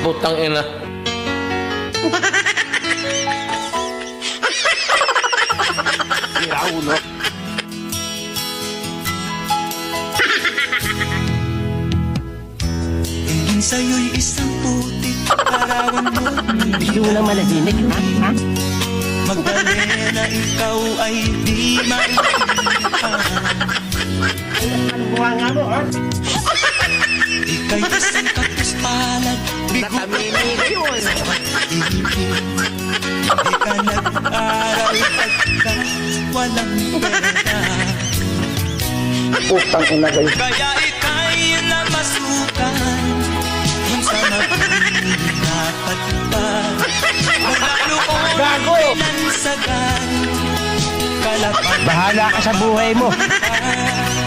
Putang ina. Sira ulo. Tingin sa'yo'y isang putik, larawan mo. Gusto mo lang maladinig, ha? Magdalena, ikaw ay di maintindihan. Buha nga mo, ha? Ika'y isang kaktus palad, bigo Natamimig yun. Hindi ka nag-aral pagka walang pera. Putang ina kayo. Kaya ika'y namasukan kung sa mag-ingat pa. Mula noon Gago! pinansagan, kalapang Bahala ka sa buhay mo. pa.